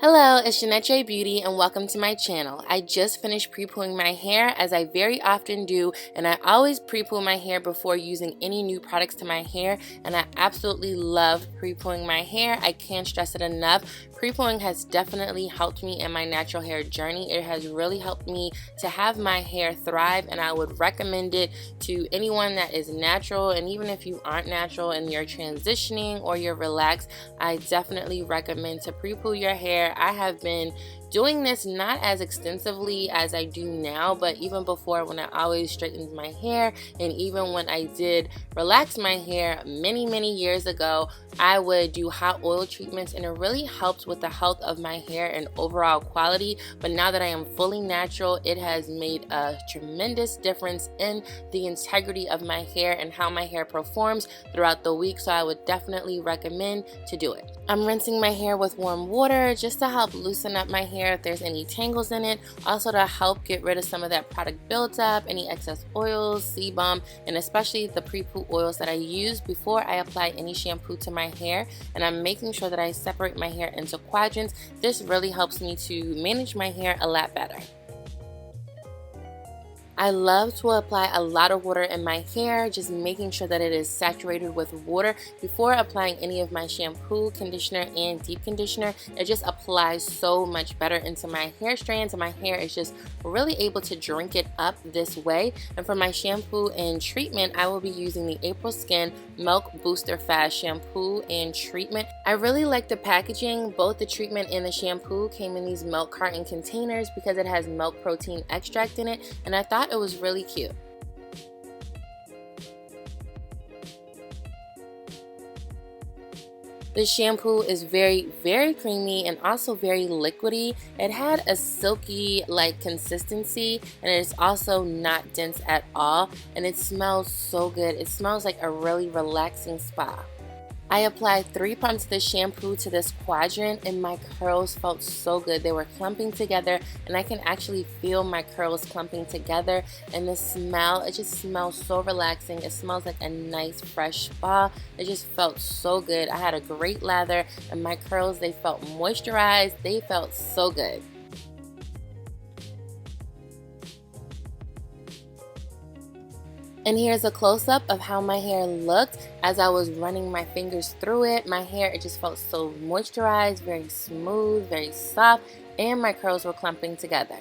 Hello, it's Jeanette J Beauty and welcome to my channel. I just finished pre-pooing my hair as I very often do, and I always pre-poo my hair before using any new products to my hair, and I absolutely love pre-pooing my hair. I can't stress it enough. Pre-pooing has definitely helped me in my natural hair journey. It has really helped me to have my hair thrive, and I would recommend it to anyone that is natural. And even if you aren't natural and you're transitioning or you're relaxed, I definitely recommend to pre-poo your hair. I have been doing this not as extensively as I do now, but even before, when I always straightened my hair, and even when I did relax my hair many years ago, I would do hot oil treatments, and it really helps with the health of my hair and overall quality. But now that I am fully natural, it has made a tremendous difference in the integrity of my hair and how my hair performs throughout the week, so I would definitely recommend to do it. I'm rinsing my hair with warm water just to help loosen up my hair if there's any tangles in it, also to help get rid of some of that product buildup, any excess oils, sebum, and especially the pre-poo oils that I use before I apply any shampoo to my hair. And I'm making sure that I separate my hair into quadrants. This really helps me to manage my hair a lot better. I love to apply a lot of water in my hair, just making sure that it is saturated with water before applying any of my shampoo, conditioner, and deep conditioner. It just applies so much better into my hair strands, and my hair is just really able to drink it up this way. And for my shampoo and treatment, I will be using the Aprilskin Milk Booster Fast shampoo and treatment. I really like the packaging. Both the treatment and the shampoo came in these milk carton containers because it has milk protein extract in it, and I thought it was really cute. The shampoo is very creamy and also very liquidy. It had a silky like consistency, and it's also not dense at all, and it smells so good. It smells like a really relaxing spa. I applied 3 pumps of the shampoo to this quadrant, and my curls felt so good. They were clumping together, and I can actually feel my curls clumping together. And the smell, it just smells so relaxing. It smells like a nice fresh spa. It just felt so good. I had a great lather, and my curls, they felt moisturized. They felt so good. And here's a close-up of how my hair looked as I was running my fingers through it. My hair, it just felt so moisturized, very smooth, very soft, and my curls were clumping together.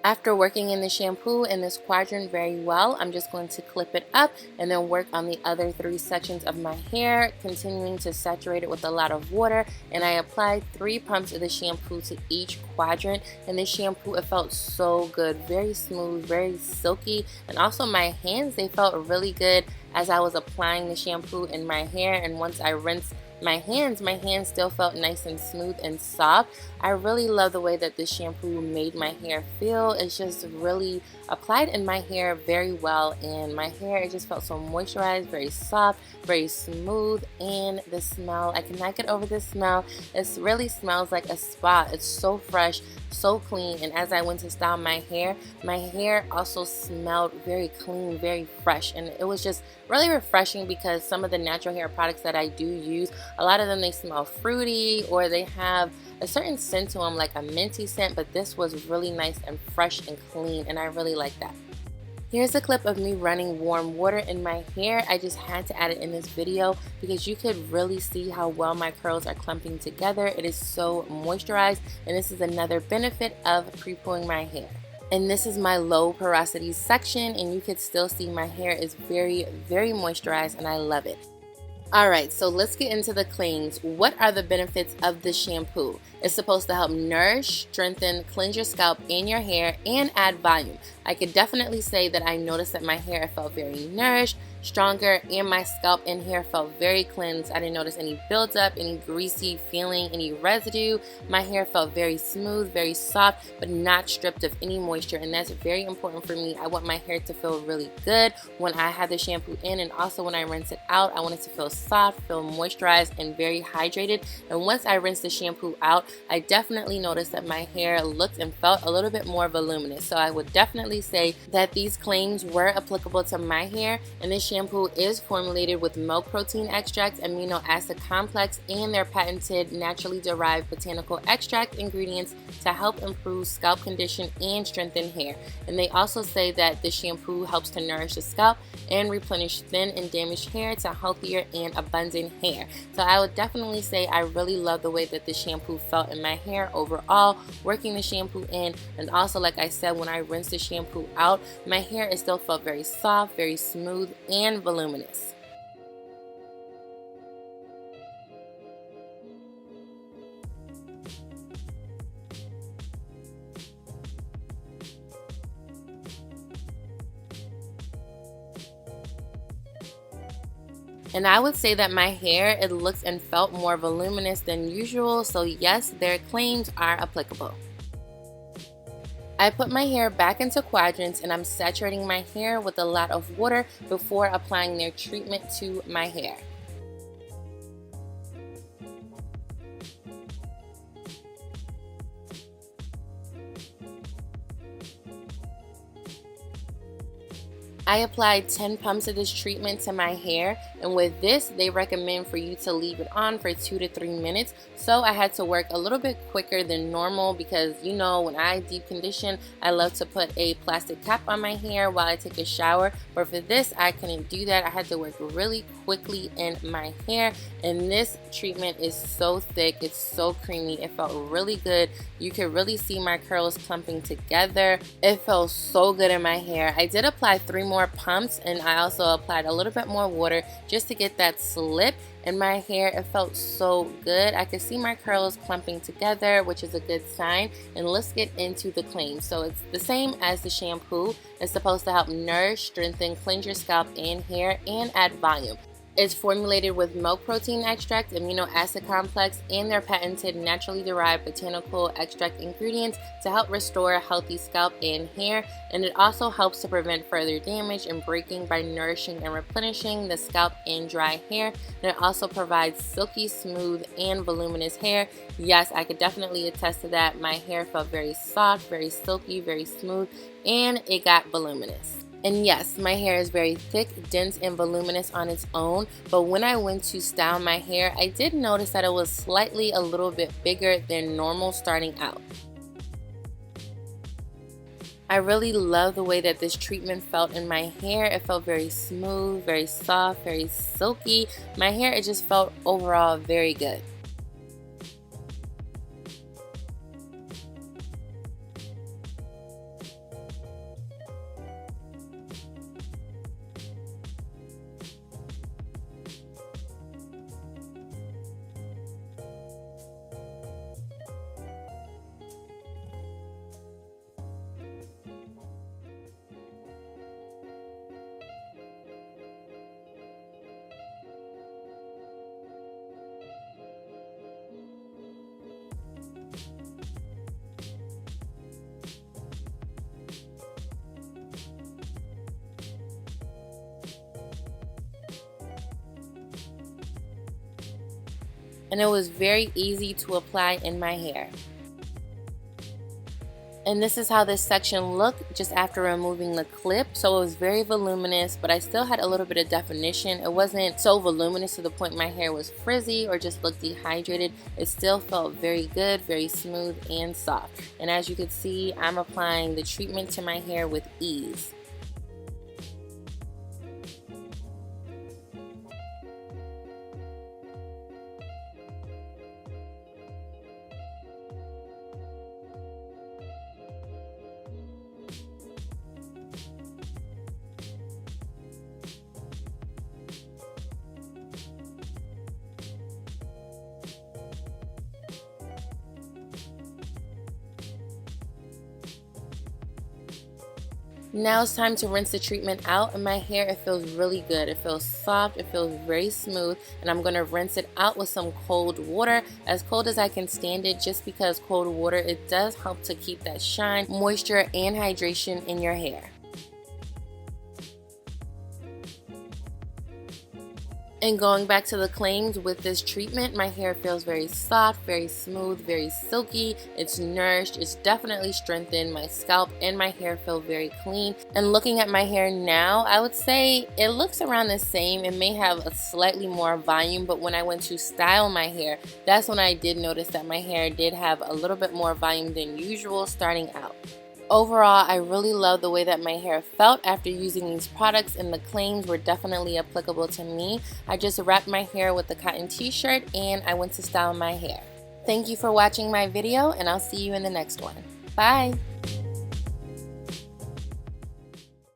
After working in the shampoo in this quadrant very well, I'm just going to clip it up and then work on the other 3 sections of my hair, continuing to saturate it with a lot of water. And I applied 3 pumps of the shampoo to each quadrant. And the shampoo, it felt so good, very smooth, very silky. And also my hands, they felt really good as I was applying the shampoo in my hair. And once I rinsed my hands still felt nice and smooth and soft. I really love the way that this shampoo made my hair feel. It's just really applied in my hair very well, and my hair, it just felt so moisturized, very soft, very smooth. And the smell, I cannot get over the smell. It really smells like a spa. It's so fresh, so clean. And as I went to style my hair also smelled very clean, very fresh, and it was just really refreshing because some of the natural hair products that I do use, a lot of them, they smell fruity or they have a certain scent to them, like a minty scent, but this was really nice and fresh and clean, and I really like that. Here's a clip of me running warm water in my hair. I just had to add it in this video because you could really see how well my curls are clumping together. It is so moisturized, and this is another benefit of pre-pooing my hair. And this is my low porosity section, and you could still see my hair is very moisturized, and I love it. Alright, so let's get into the claims. What are the benefits of this shampoo? It's supposed to help nourish, strengthen, cleanse your scalp and your hair, and add volume. I could definitely say that I noticed that my hair felt very nourished, stronger, and my scalp and hair felt very cleansed. I didn't notice any buildup, any greasy feeling, any residue. My hair felt very smooth, very soft, but not stripped of any moisture, and that's very important for me. I want my hair to feel really good when I have the shampoo in, and also when I rinse it out, I want it to feel soft, feel moisturized, and very hydrated. And once I rinse the shampoo out, I definitely noticed that my hair looked and felt a little bit more voluminous. So I would definitely say that these claims were applicable to my hair, and this shampoo is formulated with milk protein extract, amino acid complex, and their patented naturally derived botanical extract ingredients to help improve scalp condition and strengthen hair. And they also say that the shampoo helps to nourish the scalp and replenish thin and damaged hair to healthier and abundant hair. So I would definitely say I really love the way that the shampoo felt in my hair overall, working the shampoo in, and also like I said, when I rinse the shampoo out, my hair it still felt very soft, very smooth, and voluminous. And I would say that my hair, it looks and felt more voluminous than usual, so yes, their claims are applicable. I put my hair back into quadrants and I'm saturating my hair with a lot of water before applying their treatment to my hair. I applied 10 pumps of this treatment to my hair, and with this they recommend for you to leave it on for 2 to 3 minutes. So I had to work a little bit quicker than normal because you know when I deep condition I love to put a plastic cap on my hair while I take a shower, but for this I couldn't do that. I had to work really quickly in my hair, and this treatment is so thick, it's so creamy, it felt really good. You could really see my curls clumping together. It felt so good in my hair. I did apply 3 more pumps, and I also applied a little bit more water just to get that slip in my hair. It felt so good. I could see my curls clumping together, which is a good sign. And let's get into the claims. So it's the same as the shampoo. It's supposed to help nourish, strengthen, cleanse your scalp and hair, and add volume. It's formulated with milk protein extract, amino acid complex, and their patented naturally derived botanical extract ingredients to help restore a healthy scalp and hair. And it also helps to prevent further damage and breaking by nourishing and replenishing the scalp and dry hair. And it also provides silky, smooth, and voluminous hair. Yes, I could definitely attest to that. My hair felt very soft, very silky, very smooth, and it got voluminous. And yes, my hair is very thick, dense, and voluminous on its own, but when I went to style my hair, I did notice that it was slightly a little bit bigger than normal starting out. I really love the way that this treatment felt in my hair. It felt very smooth, very soft, very silky. My hair, it just felt overall very good. And it was very easy to apply in my hair. And this is how this section looked just after removing the clip. So it was very voluminous, but I still had a little bit of definition. It wasn't so voluminous to the point my hair was frizzy or just looked dehydrated. It still felt very good, very smooth and soft. And as you can see, I'm applying the treatment to my hair with ease. Now it's time to rinse the treatment out, and my hair, it feels really good. It feels soft, it feels very smooth, and I'm going to rinse it out with some cold water, as cold as I can stand it, just because cold water, it does help to keep that shine, moisture, and hydration in your hair. And going back to the claims, with this treatment, my hair feels very soft, very smooth, very silky. It's nourished, it's definitely strengthened. My scalp and my hair feel very clean. And looking at my hair now, I would say it looks around the same. It may have a slightly more volume, but when I went to style my hair, that's when I did notice that my hair did have a little bit more volume than usual starting out. Overall, I really love the way that my hair felt after using these products, and the claims were definitely applicable to me. I just wrapped my hair with a cotton t-shirt and I went to style my hair. Thank you for watching my video, and I'll see you in the next one. Bye!